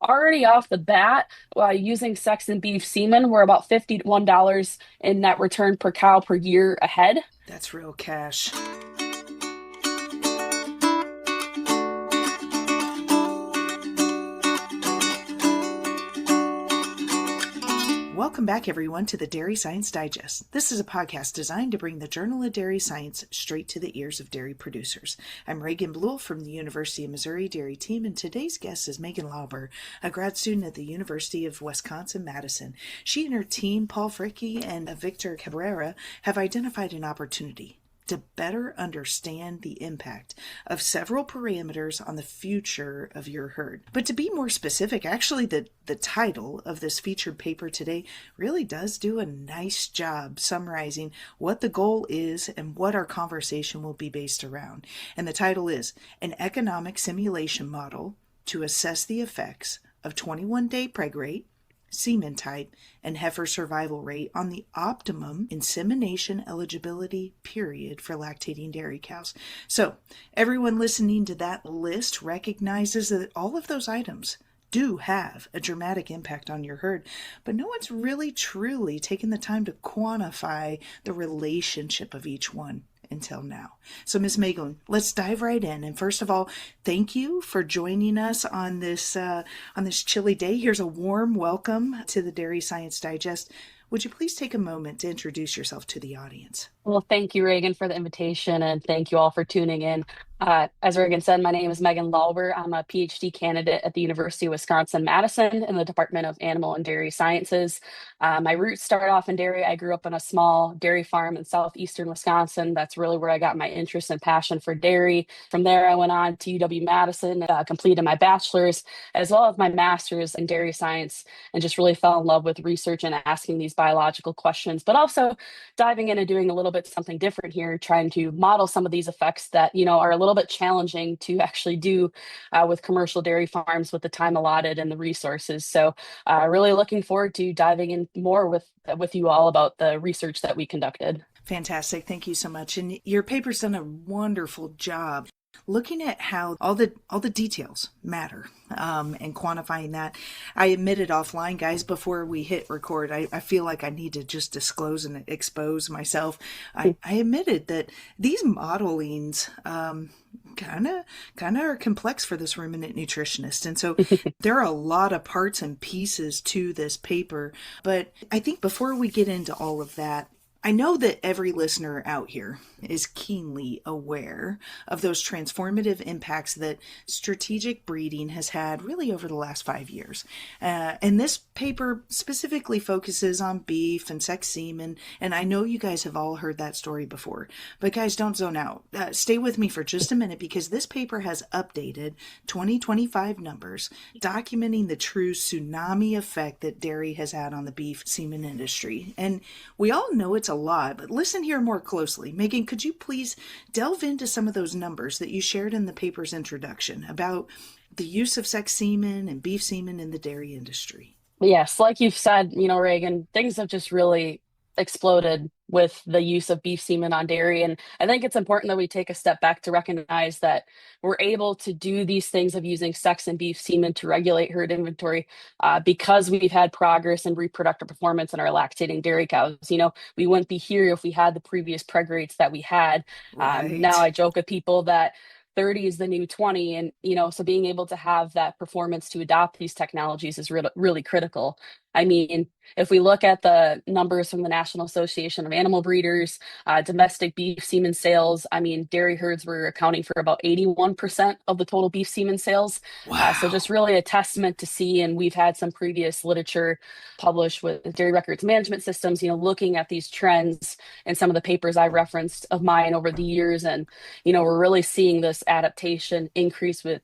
already off the bat, using sex and beef semen, we're about $51 in net return per cow per year ahead. That's real cash. Welcome back, everyone, to the Dairy Science Digest. This is a podcast designed to bring the Journal of Dairy Science straight to the ears of dairy producers. I'm Reagan Bluel from the University of Missouri Dairy Team, and today's guest is Megan Lauber, a grad student at the University of Wisconsin-Madison. She and her team, Paul Fricke and Victor Cabrera, have identified an opportunity to better understand the impact of several parameters on the future of your herd. But to be more specific, actually the title of this featured paper today really does do a nice job summarizing what the goal is and what our conversation will be based around. And the title is An Economic Simulation Model to Assess the Effects of 21-Day Preg Rate, Semen Type, and Heifer Survival Rate on the Optimum Insemination Eligibility Period for lactating dairy cows. So, everyone listening to that list recognizes that all of those items do have a dramatic impact on your herd, but no one's really truly taken the time to quantify the relationship of each one until now. So, Ms. Megan, let's dive right in. And first of all, thank you for joining us on this chilly day. Here's a warm welcome to the Dairy Science Digest. Would you please take a moment to introduce yourself to the audience? Well, thank you, Reagan, for the invitation, and thank you all for tuning in. As Reagan said, my name is Megan Lauber. I'm a PhD candidate at the University of Wisconsin-Madison in the Department of Animal and Dairy Sciences. My roots start off in dairy. I grew up on a small dairy farm in southeastern Wisconsin. That's really where I got my interest and passion for dairy. From there, I went on to UW-Madison, completed my bachelor's as well as my master's in dairy science, and just really fell in love with research and asking these biological questions, but also diving in and doing a little bit something different here, trying to model some of these effects that, are a little bit challenging to actually do with commercial dairy farms with the time allotted and the resources. So really looking forward to diving in more with you all about the research that we conducted. Fantastic. Thank you so much. And your paper's done a wonderful job looking at how all the details matter and quantifying that. I admitted offline, guys, before we hit record, I feel like I need to just disclose and expose myself. I admitted that these modelings kind of are complex for this ruminant nutritionist. And so there are a lot of parts and pieces to this paper. But I think before we get into all of that, I know that every listener out here is keenly aware of those transformative impacts that strategic breeding has had really over the last 5 years. And this paper specifically focuses on beef and xx-semen, and I know you guys have all heard that story before. But guys, don't zone out. Stay with me for just a minute, because this paper has updated 2025 numbers documenting the true tsunami effect that dairy has had on the beef semen industry. And we all know it's a lot, but listen here more closely. Megan, could you please delve into some of those numbers that you shared in the paper's introduction about the use of xx-semen and beef semen in the dairy industry? Yes, like you've said, Reagan, things have just really exploded with the use of beef semen on dairy. And I think it's important that we take a step back to recognize that we're able to do these things of using sex and beef semen to regulate herd inventory because we've had progress in reproductive performance in our lactating dairy cows. We wouldn't be here if we had the previous preg rates that we had. Right. Now I joke with people that 30 is the new 20. And, so being able to have that performance to adopt these technologies is really critical. I mean, if we look at the numbers from the National Association of Animal Breeders, domestic beef semen sales, dairy herds were accounting for about 81% of the total beef semen sales. Wow. So just really a testament to see, and we've had some previous literature published with dairy records management systems, looking at these trends and some of the papers I referenced of mine over the years. And, we're really seeing this adaptation increase with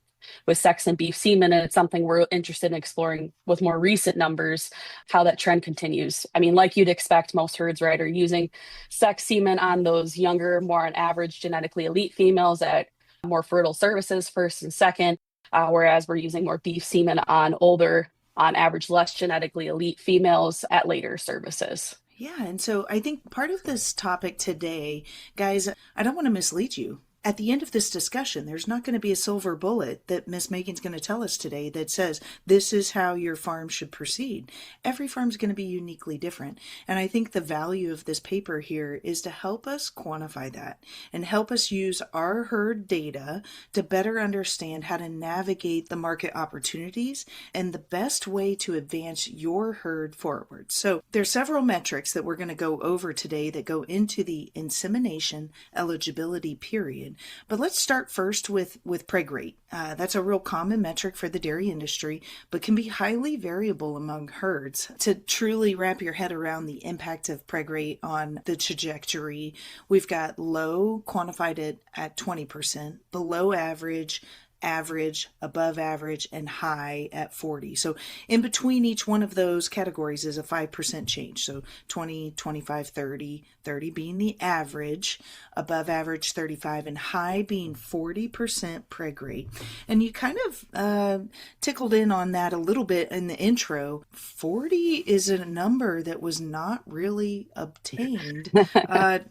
sex and beef semen, and it's something we're interested in exploring with more recent numbers, how that trend continues. Like you'd expect, most herds, right, are using sex semen on those younger, more on average genetically elite females at more fertile services first and second, whereas we're using more beef semen on older, on average less genetically elite females at later services. Yeah, and so I think part of this topic today, guys, I don't want to mislead you. at the end of this discussion, there's not going to be a silver bullet that Miss Megan's going to tell us today that says this is how your farm should proceed. Every farm's going to be uniquely different. And I think the value of this paper here is to help us quantify that and help us use our herd data to better understand how to navigate the market opportunities and the best way to advance your herd forward. So there's several metrics that we're going to go over today that go into the insemination eligibility period. But let's start first with Preg Rate. That's a real common metric for the dairy industry, but can be highly variable among herds. To truly wrap your head around the impact of Preg Rate on the trajectory, we've got low quantified at 20%, below average, average, above average, and high at 40. So in between each one of those categories is a 5% change. So 20, 25, 30, 30 being the average, above average 35, and high being 40% preg rate. And you kind of tickled in on that a little bit in the intro. 40 is a number that was not really obtained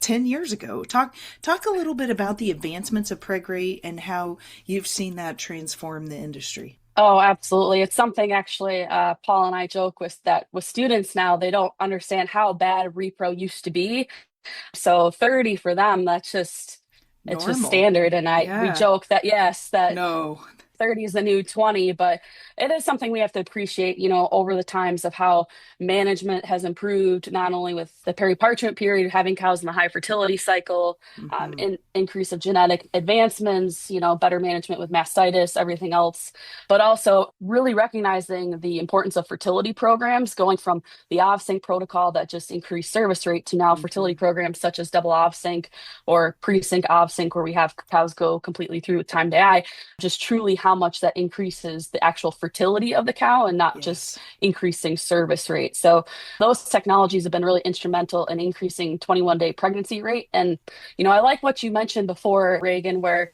10 years ago. Talk a little bit about the advancements of preg rate and how you've seen that transform the industry. Oh, absolutely. It's something actually Paul and I joke with students now. They don't understand how bad repro used to be. So 30 for them, it's just Normal. standard. And we Yeah. joke that yes, that No. 30 is the new 20, but it is something we have to appreciate, over the times of how management has improved, not only with the peri-parchment period, having cows in the high fertility cycle, Mm-hmm. increase of genetic advancements, better management with mastitis, everything else, but also really recognizing the importance of fertility programs, going from the OVSync protocol that just increased service rate to now Mm-hmm. fertility programs such as double OVSync or pre-sync OVSync, where we have cows go completely through with time to eye, just truly how much that increases the actual fertility of the cow and not just Yes. increasing service rate. So those technologies have been really instrumental in increasing 21-day pregnancy rate. And, I like what you mentioned before, Reagan, where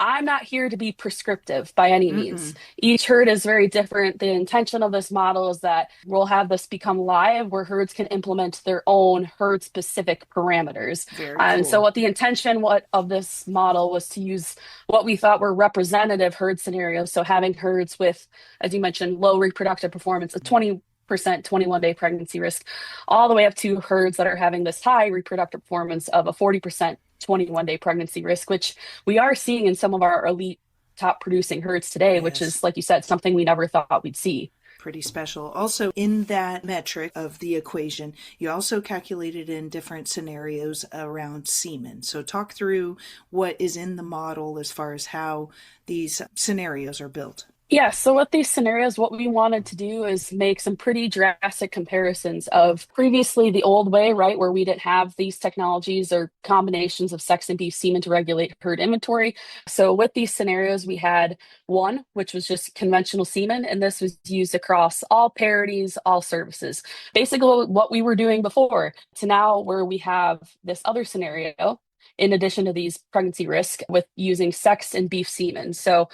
I'm not here to be prescriptive by any means. Mm-mm. Each herd is very different. The intention of this model is that we'll have this become live where herds can implement their own herd specific parameters. Very And so cool. what the intention of this model was to use what we thought were representative herd scenarios. So having herds with, as you mentioned, low reproductive performance, a 20% 21-day pregnancy risk, all the way up to herds that are having this high reproductive performance of a 40% 21-day pregnancy risk, which we are seeing in some of our elite top producing herds today, which Yes. is, like you said, something we never thought we'd see. Pretty special. Also, in that metric of the equation, you also calculated in different scenarios around semen. So, talk through what is in the model as far as how these scenarios are built. Yeah, so with these scenarios, what we wanted to do is make some pretty drastic comparisons of previously the old way, right, where we didn't have these technologies or combinations of sex and beef semen to regulate herd inventory. So with these scenarios, we had one, which was just conventional semen, and this was used across all parities, all services. Basically, what we were doing before to now where we have this other scenario in addition to these pregnancy risk with using sex and beef semen. So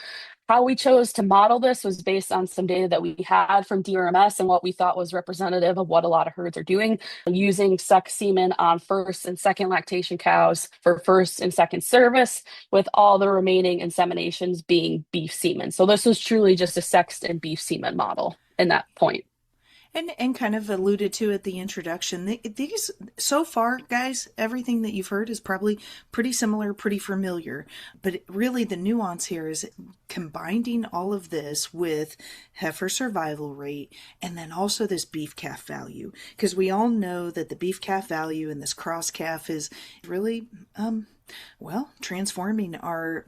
how we chose to model this was based on some data that we had from DRMS and what we thought was representative of what a lot of herds are doing, using sex semen on first and second lactation cows for first and second service, with all the remaining inseminations being beef semen. So this was truly just a sexed and beef semen model in that point. And kind of alluded to at the introduction, these so far, guys, everything that you've heard is probably pretty similar, pretty familiar. But really, the nuance here is combining all of this with heifer survival rate and then also this beef calf value. Because we all know that the beef calf value and this cross calf is really transforming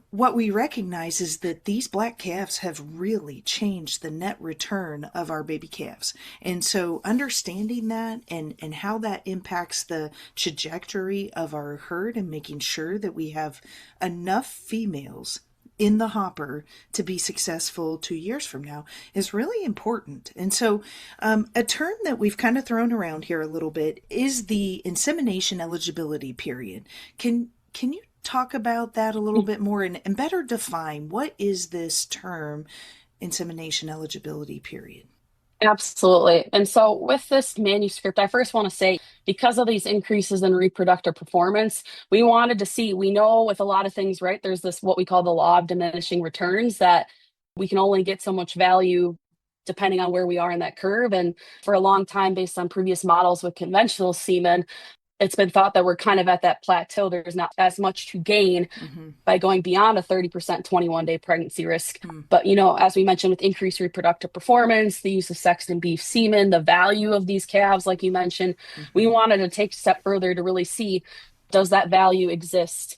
what we recognize is that these black calves have really changed the net return of our baby calves. And so understanding that and how that impacts the trajectory of our herd and making sure that we have enough females in the hopper to be successful 2 years from now is really important. And so, a term that we've kind of thrown around here a little bit is the insemination eligibility period. Can you talk about that a little bit more and better define what is this term, insemination eligibility period? Absolutely. And so with this manuscript, I first want to say, because of these increases in reproductive performance, we wanted to see, we know with a lot of things, right? There's this what we call the law of diminishing returns, that we can only get so much value depending on where we are in that curve. And for a long time, based on previous models with conventional semen, it's been thought that we're kind of at that plateau. There's not as much to gain Mm-hmm. by going beyond a 30% 21-day pregnancy risk. Mm-hmm. But, as we mentioned, with increased reproductive performance, the use of sexed and beef semen, the value of these calves, like you mentioned, we Mm-hmm. wanted to take a step further to really see, does that value exist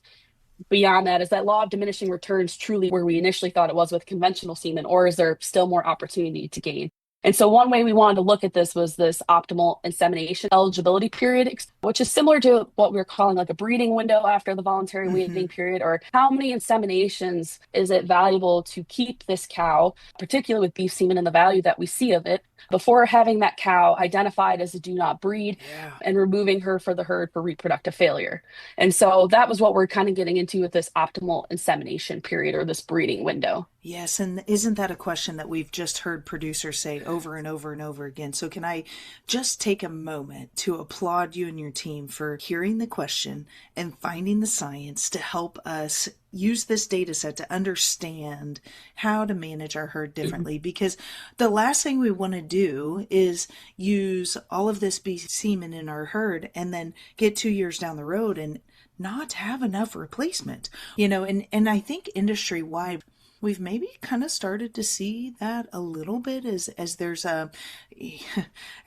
beyond that? Is that law of diminishing returns truly where we initially thought it was with conventional semen, or is there still more opportunity to gain? And so one way we wanted to look at this was this optimal insemination eligibility period, which is similar to what we're calling like a breeding window after the voluntary Mm-hmm. weaning period, or how many inseminations is it valuable to keep this cow, particularly with beef semen and the value that we see of it, before having that cow identified as a do not breed Yeah. and removing her for the herd for reproductive failure. And so that was what we're kind of getting into with this optimal insemination period or this breeding window. Yes, and isn't that a question that we've just heard producers say over and over and over again? So, can I just take a moment to applaud you and your team for hearing the question and finding the science to help us use this data set to understand how to manage our herd differently? Because the last thing we want to do is use all of this beef semen in our herd and then get 2 years down the road and not have enough replacement. And I think industry wide we've maybe kind of started to see that a little bit as there's a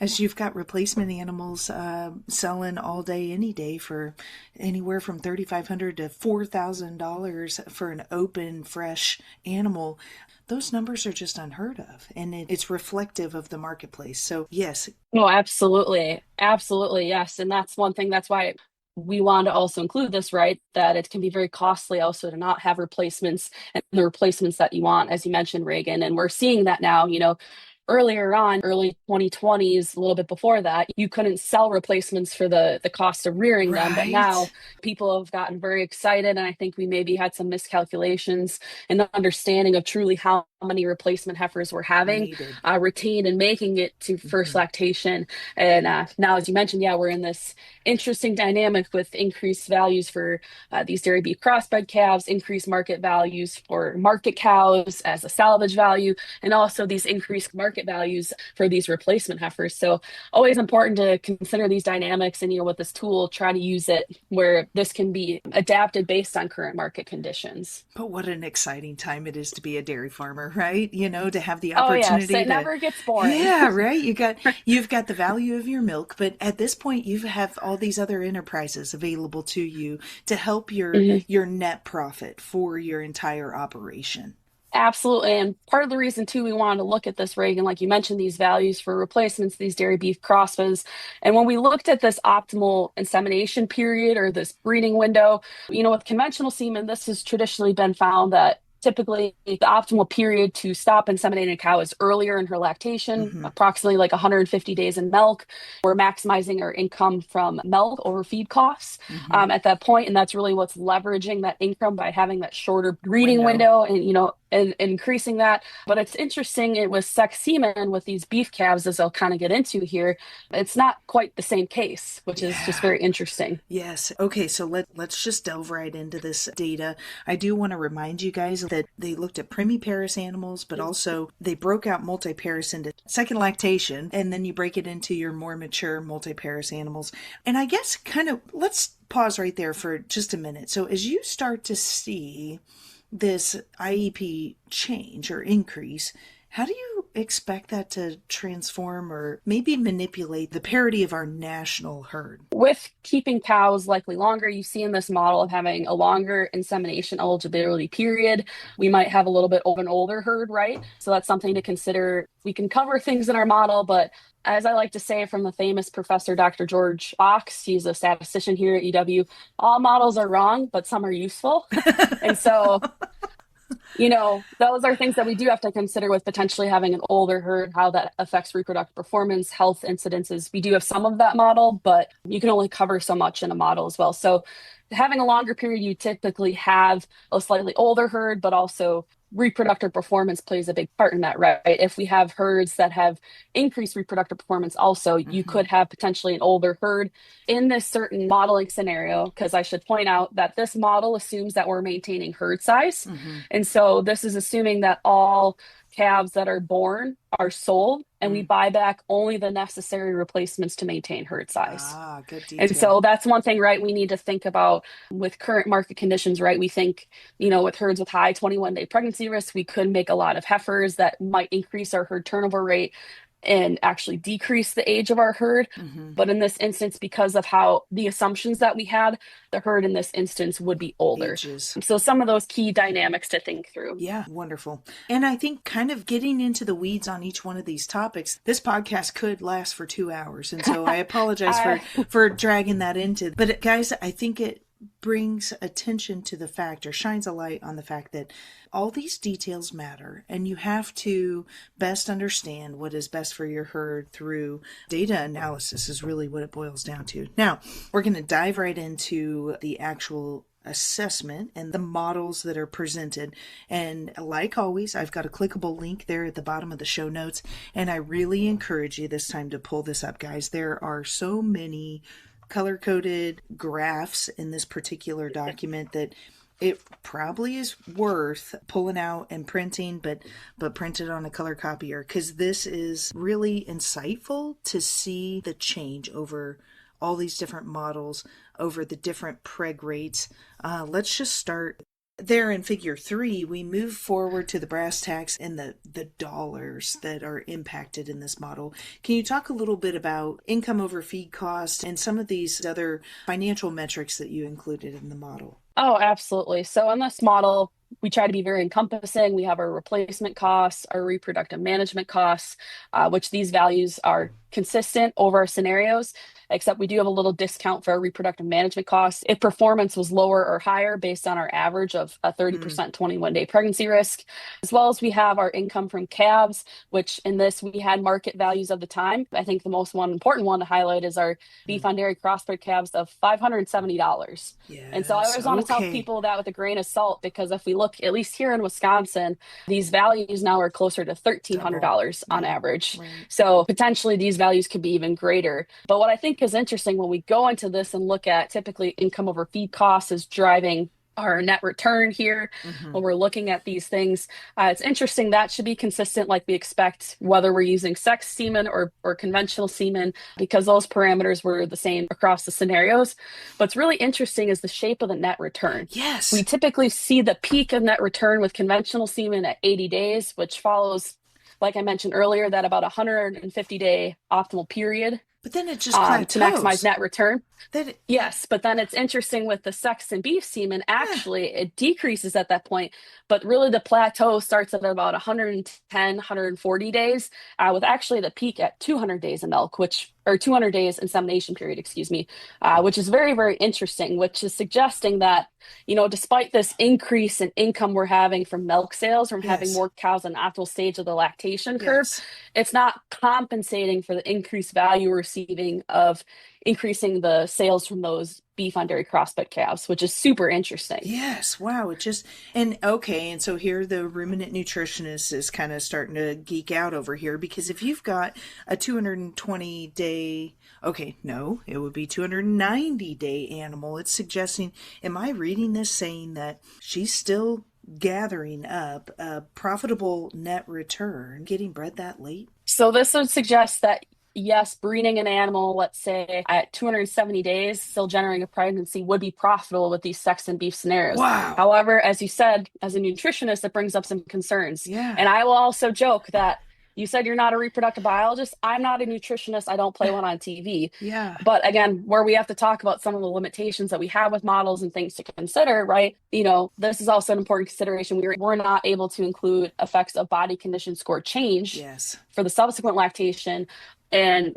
as you've got replacement animals selling all day any day for anywhere from $3,500 to $4,000 for an open fresh animal. Those numbers are just unheard of, and it's reflective of the marketplace. So yes. Oh, absolutely. Absolutely. Yes. And that's one thing. That's why we want to also include this, right? That it can be very costly also to not have replacements and the replacements that you want, as you mentioned, Reagan. And we're seeing that now, earlier on, early 2020s, a little bit before that, you couldn't sell replacements for the cost of rearing them. But now Right. people have gotten very excited. And I think we maybe had some miscalculations in the understanding of truly how many replacement heifers we're having Needed. retained and making it to first Mm-hmm. lactation. And now, as you mentioned, yeah, we're in this interesting dynamic with increased values for these dairy beef crossbred calves, increased market values for market cows as a salvage value, and also these increased market values for these replacement heifers. So always important to consider these dynamics and, with this tool, try to use it where this can be adapted based on current market conditions. But what an exciting time it is to be a dairy farmer, right? To have the Oh, yes, opportunity it to, never gets boring. yeah, right. You've got the value of your milk, but at this point you have all these other enterprises available to you to help your Mhm. your net profit for your entire operation. Absolutely. And part of the reason, too, we wanted to look at this, Reagan, like you mentioned, these values for replacements, these dairy beef crossfits. And when we looked at this optimal insemination period or this breeding window, with conventional semen, this has traditionally been found that typically the optimal period to stop inseminating a cow is earlier in her lactation, Mm-hmm. approximately like 150 days in milk. We're maximizing our income from milk over feed costs Mm-hmm. at that point, and that's really what's leveraging that income by having that shorter breeding Window. window and increasing that. But it's interesting, it was sex semen with these beef calves, as I'll kind of get into here. It's not quite the same case, which is just Yeah. very interesting. Yes. Okay, so let's just delve right into this data. I do want to remind you guys that they looked at primiparous animals, but also they broke out multiparous into second lactation, and then you break it into your more mature multiparous animals. And I guess kind of let's pause right there for just a minute. So as you start to see this IEP change or increase, how do you expect that to transform or maybe manipulate the parity of our national herd? With keeping cows likely longer, you see in this model of having a longer insemination eligibility period, we might have a little bit of an older herd, right? So that's something to consider. We can cover things in our model, but as I like to say from the famous professor, Dr. George Fox, he's a statistician here at UW, all models are wrong, but some are useful. And so Those are things that we do have to consider with potentially having an older herd, how that affects reproductive performance, health incidences. We do have some of that model, but you can only cover so much in a model as well. So having a longer period, you typically have a slightly older herd, but also reproductive performance plays a big part in that, right? If we have herds that have increased reproductive performance, also, you Hmm. could have potentially an older herd in this certain modeling scenario, because I should point out that this model assumes that we're maintaining herd size. Hmm. And so this is assuming that all calves that are born are sold and we Mm. buy back only the necessary replacements to maintain herd size. Ah, good And detail. so that's one thing, right? We need to think about with current market conditions, right? We think, with herds with high 21-day pregnancy risk, we could make a lot of heifers that might increase our herd turnover rate and actually decrease the age of our herd. Hmm. But in this instance, because of how the assumptions that we had, the herd in this instance would be older. Ages. So some of those key dynamics to think through. Yeah, wonderful. And I think kind of getting into the weeds on each one of these topics, this podcast could last for 2 hours. And so I apologize I, for dragging that into. But guys, I think it brings attention to the fact or shines a light on the fact that all these details matter and you have to best understand what is best for your herd through data analysis is really what it boils down to. Now, we're going to dive right into the actual assessment and the models that are presented. And like always, I've got a clickable link there at the bottom of the show notes. And I really encourage you this time to pull this up, guys. There are so many color-coded graphs in this particular document that it probably is worth pulling out and printing, but print it on a color copier, because this is really insightful to see the change over all these different models, over the different preg rates. Let's just start there in figure 3. We move forward to the brass tacks and the dollars that are impacted in this model. Can you talk a little bit about income over feed cost and some of these other financial metrics that you included in the model? Oh, absolutely. So on this model, we try to be very encompassing. We have our replacement costs, our reproductive management costs, which these values are consistent over our scenarios, except we do have a little discount for our reproductive management costs if performance was lower or higher based on our average of a 30% 21-day pregnancy risk, as well as we have our income from calves, which in this we had market values of the time. I think the most important one to highlight is our beef on dairy crossbred calves of $570. And so I Yes, always want to tell okay. people that with a grain of salt, because if we look, at least here in Wisconsin, these values now are closer to Double. $1,300 on Yeah, average. right. So potentially these values could be even greater. But what I think is interesting when we go into this and look at typically income over feed costs is driving our net return here Mm-hmm. when we're looking at these things. It's interesting that should be consistent like we expect, whether we're using xx-semen or conventional semen, because those parameters were the same across the scenarios. What's really interesting is the shape of the net return. We Yes. typically see the peak of net return with conventional semen at 80 days, which follows, like I mentioned earlier, that about 150-day optimal period But then it just to maximize plateaus. net return. Yeah, Yes, but then it's interesting with the sex and beef semen, yeah. actually, it decreases at that point, but really the plateau starts at about 110, 140 days, with actually the peak at 200 days of milk, or 200 days insemination period, excuse me, which is very, very interesting, which is suggesting that, despite this increase in income we're having from milk sales, from having Yes. more cows in the optimal stage of the lactation curve, Yes. it's not compensating for the increased value we're receiving of increasing the sales from those beef on dairy crossbred calves, which is super interesting. Yes, wow. It just, and okay, and so here the ruminant nutritionist is kind of starting to geek out over here, because if you've got a 220-day, okay, no, it would be 290-day animal, it's suggesting, am I reading this saying that she's still gathering up a profitable net return getting bred that late? So this would suggest that yes, breeding an animal, let's say at 270 days, still generating a pregnancy would be profitable with these sex and beef scenarios. Wow. However, as you said, as a nutritionist, it brings up some concerns. Yeah. And I will also joke that you said you're not a reproductive biologist. I'm not a nutritionist. I don't play one on TV. Yeah. But again, where we have to talk about some of the limitations that we have with models and things to consider, right? This is also an important consideration. We're not able to include effects of body condition score change Yes. for the subsequent lactation. And,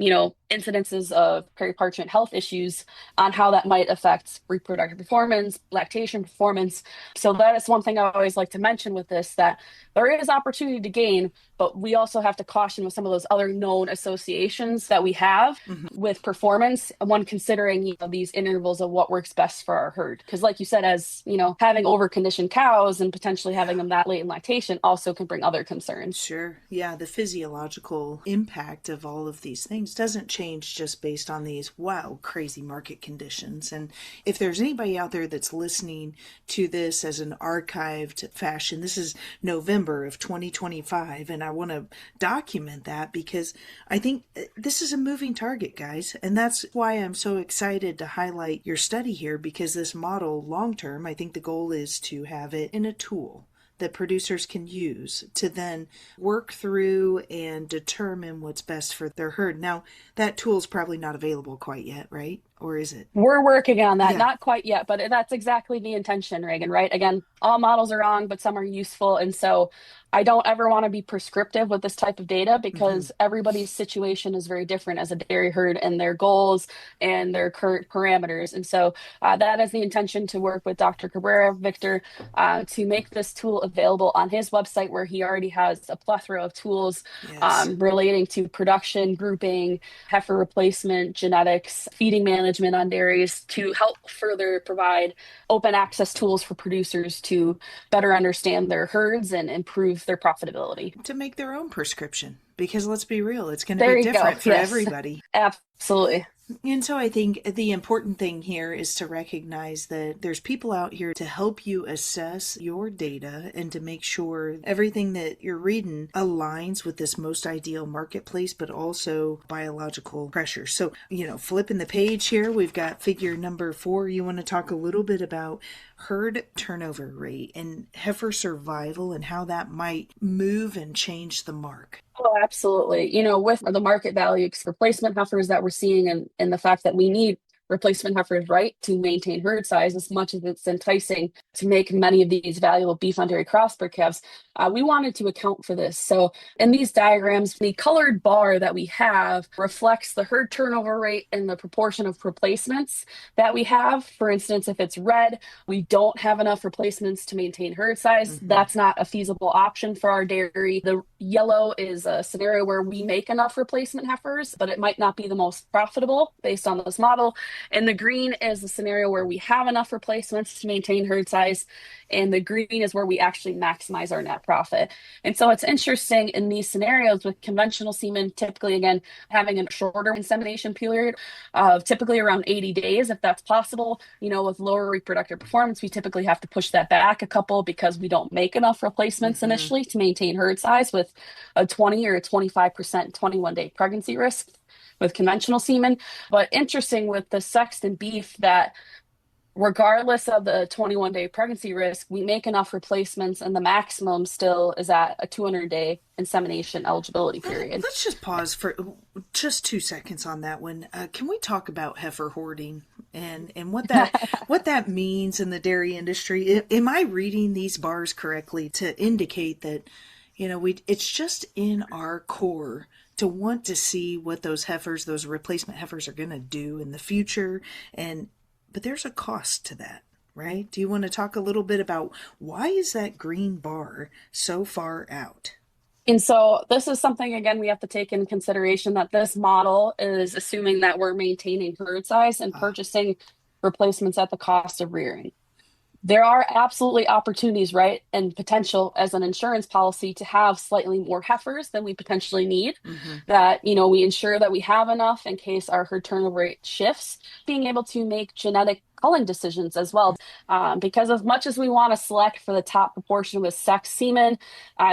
incidences of periparturient health issues on how that might affect reproductive performance, lactation performance. So that is one thing I always like to mention with this, that there is opportunity to gain, but we also have to caution with some of those other known associations that we have Mhm. with performance when considering, these intervals of what works best for our herd. Because like you said, as having overconditioned cows and potentially having Yeah. them that late in lactation also can bring other concerns. Sure. Yeah, the physiological impact of all of these things doesn't change just based on these wow, crazy market conditions. And if there's anybody out there that's listening to this as an archived fashion, this is November of 2025, and I want to document that because I think this is a moving target, guys. And that's why I'm so excited to highlight your study here because this model, long term, I think the goal is to have it in a tool that producers can use to then work through and determine what's best for their herd. Now, that tool is probably not available quite yet, right? Or is it? We're working on that, Yeah. not quite yet, but that's exactly the intention, Reagan, right? Again, all models are wrong, but some are useful. And so I don't ever want to be prescriptive with this type of data Mm-hmm. because everybody's situation is very different as a dairy herd and their goals and their current parameters. And so that is the intention to work with Dr. Cabrera, Victor, to make this tool available on his website where he already has a plethora of tools Yes. relating to production, grouping, heifer replacement, genetics, feeding management on dairies to help further provide open access tools for producers to better understand their herds and improve their profitability. To make their own prescription. Because let's be real, it's going to be There you go. different for Yes, everybody. absolutely. And so I think the important thing here is to recognize that there's people out here to help you assess your data and to make sure everything that you're reading aligns with this most ideal marketplace, but also biological pressure. So, flipping the page here, we've got figure number 4. You want to talk a little bit about herd turnover rate and heifer survival and how that might move and change the mark. Oh, absolutely. With the market value replacement heifers that we're seeing and the fact that we need replacement heifers, right, to maintain herd size as much as it's enticing to make many of these valuable beef on dairy crossbred calves, we wanted to account for this. So in these diagrams, the colored bar that we have reflects the herd turnover rate and the proportion of replacements that we have. For instance, if it's red, we don't have enough replacements to maintain herd size. Mm-hmm. That's not a feasible option for our dairy. The yellow is a scenario where we make enough replacement heifers, but it might not be the most profitable based on this model. And the green is the scenario where we have enough replacements to maintain herd size. And the green is where we actually maximize our net profit. And so it's interesting in these scenarios with conventional semen, typically, again, having a shorter insemination period of typically around 80 days, if that's possible. With lower reproductive performance, we typically have to push that back a couple because we don't make enough replacements Mm-hmm. initially to maintain herd size with a 20 or a 25% 21-day pregnancy risk with conventional semen. But interesting with the Sexton beef that regardless of the 21-day pregnancy risk, we make enough replacements and the maximum still is at a 200-day insemination eligibility period. Let's just pause for just 2 seconds on that one. Can we talk about heifer hoarding and what that means in the dairy industry? Am I reading these bars correctly to indicate that it's just in our core to want to see what those heifers, those replacement heifers, are going to do in the future, but there's a cost to that, right? Do you want to talk a little bit about why is that green bar so far out? And so this is something, again, we have to take in consideration that this model is assuming that we're maintaining herd size and Ah, purchasing replacements at the cost of rearing. There are absolutely opportunities, right, and potential as an insurance policy to have slightly more heifers than we potentially need. mm-hmm. That, we ensure that we have enough in case our herd turnover rate shifts, being able to make genetic culling decisions as well. Because as much as we want to select for the top proportion with sex semen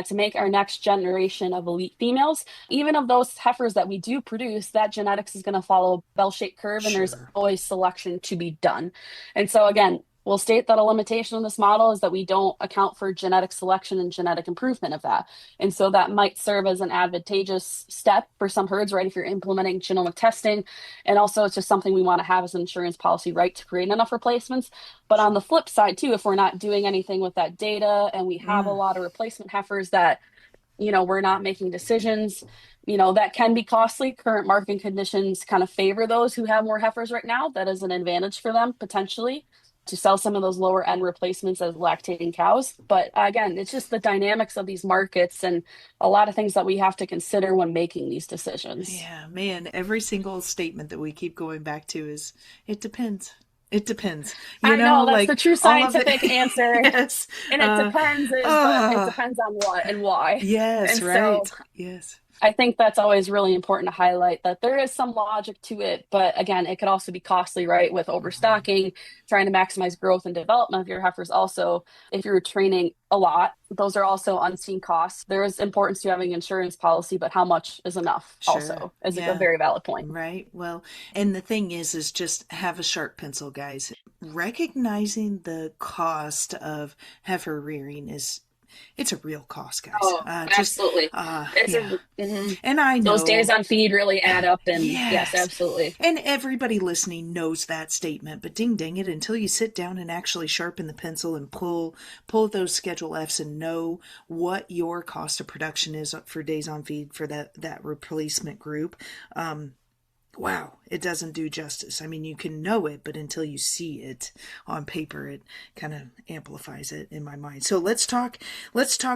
to make our next generation of elite females, even of those heifers that we do produce, that genetics is going to follow a bell-shaped curve and there's Sure. always selection to be done. And so again, we'll state that a limitation of this model is that we don't account for genetic selection and genetic improvement of that. And so that might serve as an advantageous step for some herds, right? If you're implementing genomic testing. And also it's just something we want to have as an insurance policy, right? To create enough replacements. But on the flip side too, if we're not doing anything with that data and we have a Mm. lot of replacement heifers that we're not making decisions, That can be costly. Current market conditions kind of favor those who have more heifers right now. That is an advantage for them potentially to sell some of those lower end replacements as lactating cows. But again, it's just the dynamics of these markets and a lot of things that we have to consider when making these decisions. Yeah, man, every single statement that we keep going back to is it depends. It depends. I know that's the Like true all of it. scientific answer. Yes. And it Uh, depends but it uh, depends on what and why. yes, And so right. Yes. I think that's always really important to highlight that there is some logic to it, but again, it could also be costly, right? With Mhm. overstocking, trying to maximize growth and development of your heifers. Also, if you're training a lot, those are also unseen costs. There is importance to having insurance policy, but how much is enough Sure. also is a Yeah. very valid point. Right. Well, and the thing is just have a sharp pencil, guys. Recognizing the cost of heifer rearing it's a real cost, guys. Oh, absolutely. It's Yeah. mhm. And I Those days know, on feed really add up, and yes, yes. absolutely. And everybody listening knows that statement, but ding dang it, until you sit down and actually sharpen the pencil and pull those schedule F's and know what your cost of production is for days on feed for that replacement group, wow, it doesn't do justice. I mean, you can know it, but until you see it on paper, it kind of amplifies it in my mind. So let's talk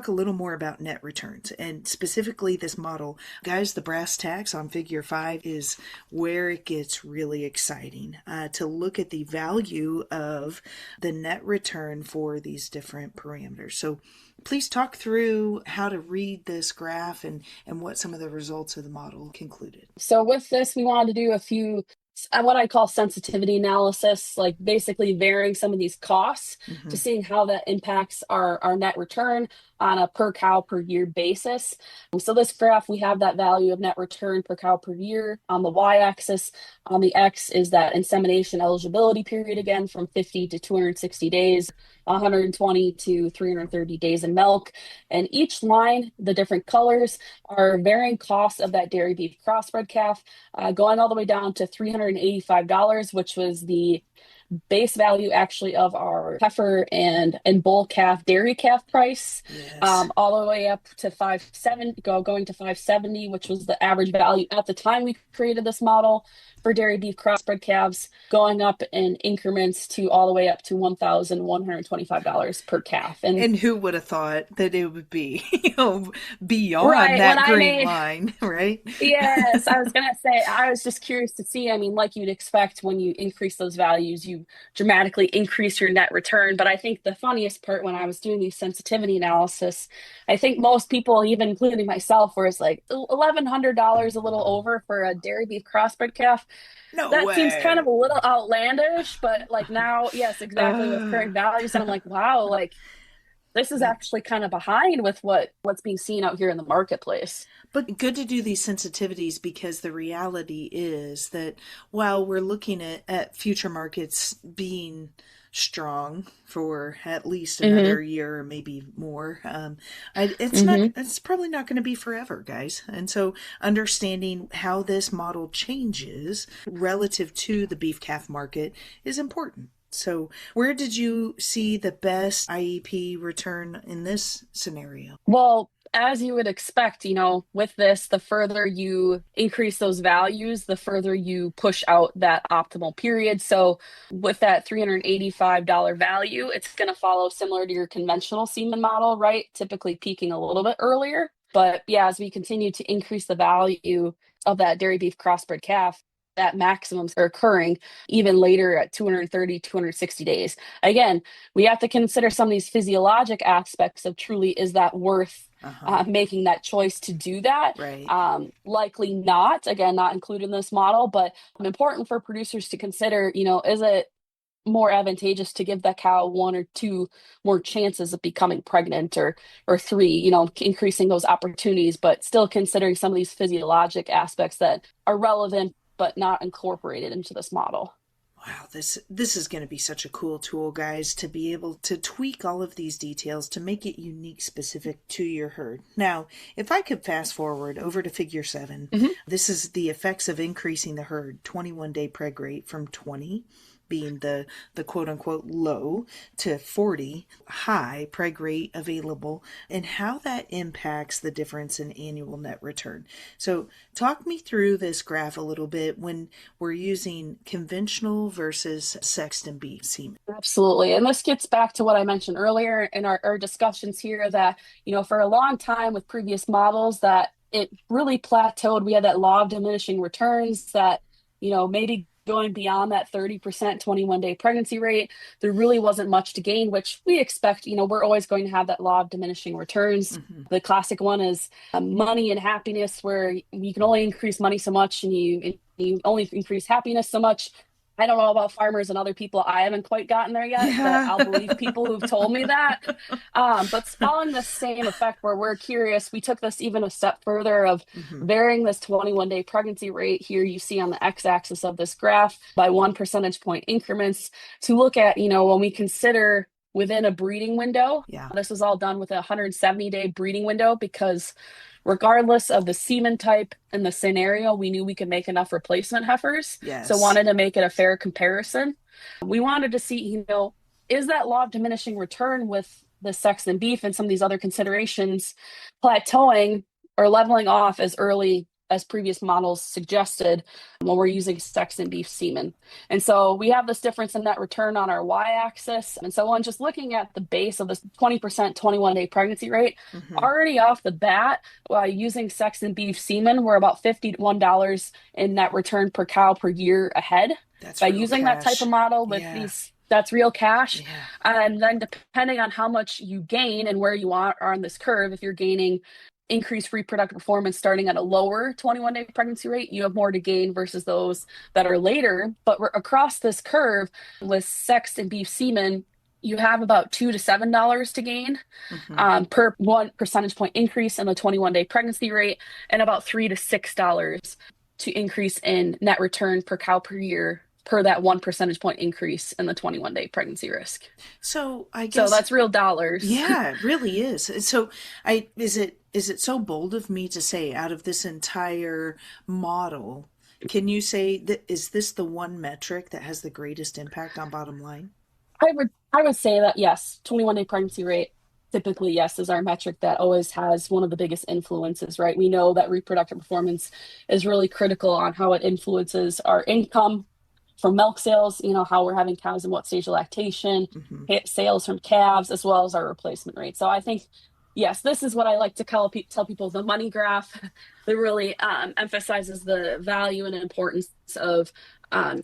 a little more about net returns and specifically this model. Guys, the brass tacks on figure 5 is where it gets really exciting to look at the value of the net return for these different parameters. So please talk through how to read this graph and what some of the results of the model concluded. So with this, we wanted to do a few what I call sensitivity analysis, like basically varying some of these costs to Mm-hmm. seeing how that impacts our net return on a per cow per year basis. So this graph, we have that value of net return per cow per year on the y-axis. On the x is that insemination eligibility period again from 50 to 260 days, 120 to 330 days in milk. And each line, the different colors, are varying costs of that dairy beef crossbred calf, going all the way down to $385, which was the base value actually of our heifer and bull calf dairy calf price, Yes. all the way up to 570, going to 570, which was the average value at the time we created this model for dairy beef crossbred calves, going up in increments to all the way up to $1,125 per calf. And And who would have thought that it would be, beyond right when that I green made line, right? Yes, I was gonna say, I was just curious to see. I mean, like you'd expect when you increase those values, you dramatically increase your net return. But I think the funniest part when I was doing these sensitivity analysis, I think most people, even including myself, was like $1,100 a little over for a dairy beef crossbred calf. No That seems kind way. of a little outlandish, but like now, yes, exactly with Uh, current values, and I'm like, wow, like this is that actually kind of behind with what's being seen out here in the marketplace. But good to do these sensitivities because the reality is that while we're looking at future markets being strong for at least Hmm. another year or maybe more, Hmm. it's probably not going to be forever, guys. And so understanding how this model changes relative to the beef calf market is important. So, where did you see the best IEP return in this scenario? Well, as you would expect, with this, the further you increase those values, the further you push out that optimal period. So, with that $385 value, it's going to follow similar to your conventional semen model, right? Typically peaking a little bit earlier. But yeah, as we continue to increase the value of that dairy beef crossbred calf, that maximums are occurring even later at 230, 260 days. Again, we have to consider some of these physiologic aspects of truly is that worth Uh huh. making that choice to do that. Right. Likely not, again, not included in this model, but important for producers to consider, is it more advantageous to give that cow one or two more chances of becoming pregnant or three, increasing those opportunities, but still considering some of these physiologic aspects that are relevant but not incorporated into this model. Wow, this is going to be such a cool tool, guys, to be able to tweak all of these details to make it unique specific to your herd. Now, if I could fast forward over to figure 7, Mhm. this is the effects of increasing the herd 21-day preg rate from 20 being the quote unquote low to 40 high preg rate available, and how that impacts the difference in annual net return. So talk me through this graph a little bit when we're using conventional versus sexed and beef semen. Absolutely. And this gets back to what I mentioned earlier in our discussions here that, for a long time with previous models that it really plateaued. We had that law of diminishing returns that, maybe going beyond that 30% 21-day pregnancy rate, there really wasn't much to gain, which we expect, we're always going to have that law of diminishing returns. Mm-hmm. The classic one is money and happiness, where you can only increase money so much and you only increase happiness so much. I don't know about farmers and other people. I haven't quite gotten there yet, but Yeah. I'll believe people who've told me that. But following the same effect where we're curious, we took this even a step further of Mm-hmm. varying this 21-day pregnancy rate here you see on the x-axis of this graph by 1 percentage point increments to look at, when we consider within a breeding window. Yeah. This was all done with a 170-day breeding window because regardless of the semen type and the scenario, we knew we could make enough replacement heifers. So Yes. wanted to make it a fair comparison. We wanted to see, is that law of diminishing return with the sex and beef and some of these other considerations plateauing or leveling off as early as previous models suggested when we're using sex and beef semen. And so we have this difference in net return on our y-axis. And so on just looking at the base of this 20% 21-day pregnancy rate, Mm-hmm. already off the bat, using sex and beef semen, we're about $51 in net return per cow per year ahead That's by real using that type cash. of model with Yeah. these. That's real cash. Yeah. And then depending on how much you gain and where you are on this curve, if you're gaining increased reproductive performance starting at a lower 21-day pregnancy rate, you have more to gain versus those that are later. But across this curve with sexed and beef semen, you have about $2 to $7 to gain Mm-hmm. per 1 percentage point increase in the 21-day pregnancy rate, and about $3 to $6 to increase in net return per cow per year per that 1 percentage point increase in the 21-day pregnancy risk. So I So guess, that's real dollars. yeah, it really is. So I is it so bold of me to say out of this entire model, can you say that is this the one metric that has the greatest impact on bottom line? I would say that yes, 21-day pregnancy rate typically yes is our metric that always has one of the biggest influences, right? We know that reproductive performance is really critical on how it influences our income from milk sales, how we're having cows in what stage of lactation, Mm-hmm. sales from calves, as well as our replacement rate. So I think, yes, this is what I like to tell people the money graph that really emphasizes the value and importance of um,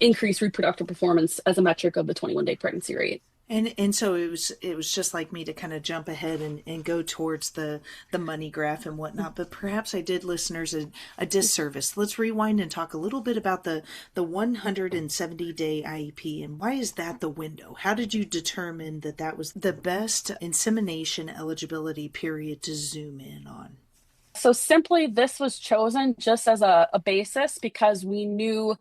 increased reproductive performance as a metric of the 21-day pregnancy rate. And so it was just like me to kind of jump ahead and go towards the money graph and whatnot, but perhaps I did listeners a disservice. Let's rewind and talk a little bit about the 170-day IEP, and why is that the window? How did you determine that that was the best insemination eligibility period to zoom in on? So simply, this was chosen just as a basis because we knew,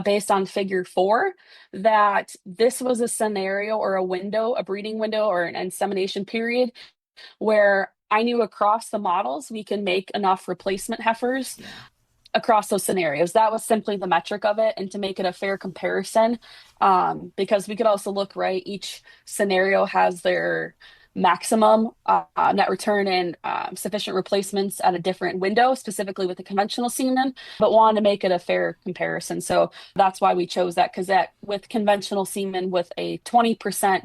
based on figure 4, that this was a scenario or a window, a breeding window or an insemination period where I knew across the models we can make enough replacement heifers Yeah. across those scenarios. That was simply the metric of it, and to make it a fair comparison, because we could also look, right, each scenario has their maximum net return and sufficient replacements at a different window, specifically with the conventional semen, but wanted to make it a fair comparison. So that's why we chose that, because that with conventional semen with a 20%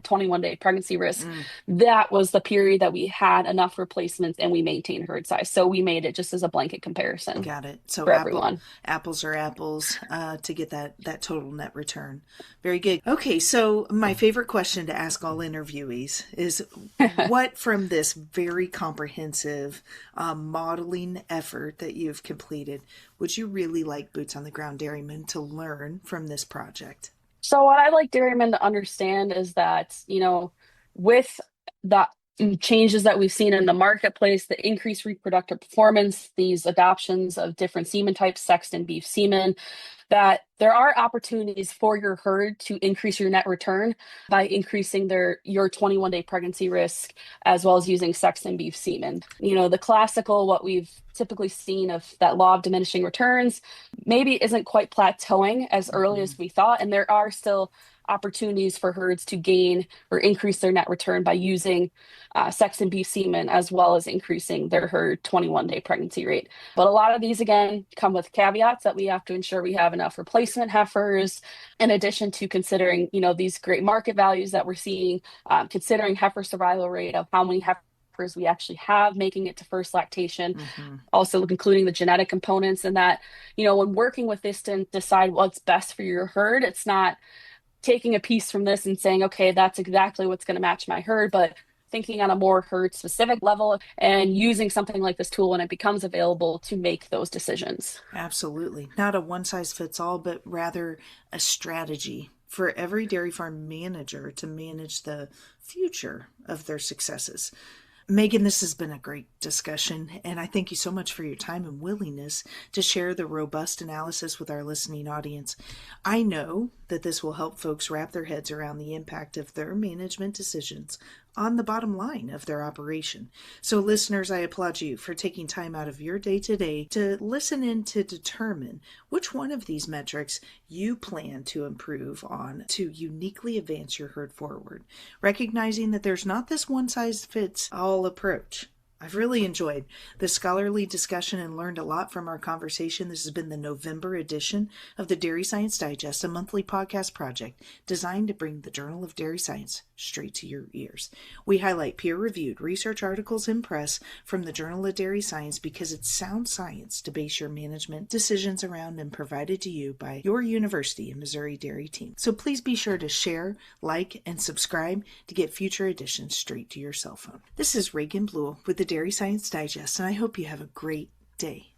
21-day pregnancy risk, Mm. that was the period that we had enough replacements and we maintained herd size. So we made it just as a blanket comparison Got it. So for everyone. apples are apples to get that total net return. Very good. Okay, so my favorite question to ask all interviewees is, what from this very comprehensive modeling effort that you've completed would you really like boots on the ground dairymen to learn from this project? So what I like dairymen to understand is that, with that changes that we've seen in the marketplace, the increased reproductive performance, these adoptions of different semen types, sexed and beef semen, that there are opportunities for your herd to increase your net return by increasing your 21-day pregnancy risk, as well as using sexed and beef semen. The classical, what we've typically seen of that law of diminishing returns maybe isn't quite plateauing as early Mm-hmm. as we thought, and there are still opportunities for herds to gain or increase their net return by using sexed and beef semen, as well as increasing their herd 21-day pregnancy rate. But a lot of these, again, come with caveats that we have to ensure we have enough replacement heifers, in addition to considering, these great market values that we're seeing, considering heifer survival rate of how many heifers we actually have making it to first lactation, Mm-hmm. also including the genetic components, and that, when working with this to decide what's best for your herd, it's not taking a piece from this and saying, okay, that's exactly what's going to match my herd, but thinking on a more herd specific level and using something like this tool when it becomes available to make those decisions. Absolutely. Not a one size fits all, but rather a strategy for every dairy farm manager to manage the future of their successes. Megan, this has been a great discussion, and I thank you so much for your time and willingness to share the robust analysis with our listening audience. I know that this will help folks wrap their heads around the impact of their management decisions on the bottom line of their operation. So listeners, I applaud you for taking time out of your day today to listen in to determine which one of these metrics you plan to improve on to uniquely advance your herd forward, recognizing that there's not this one size fits all approach. I've really enjoyed the scholarly discussion and learned a lot from our conversation. This has been the November edition of the Dairy Science Digest, a monthly podcast project designed to bring the Journal of Dairy Science straight to your ears. We highlight peer-reviewed research articles and press from the Journal of Dairy Science because it's sound science to base your management decisions around and provided to you by your University of Missouri Dairy team. So please be sure to share, like, and subscribe to get future editions straight to your cell phone. This is Reagan Bluel with the Dairy Science Digest, and I hope you have a great day.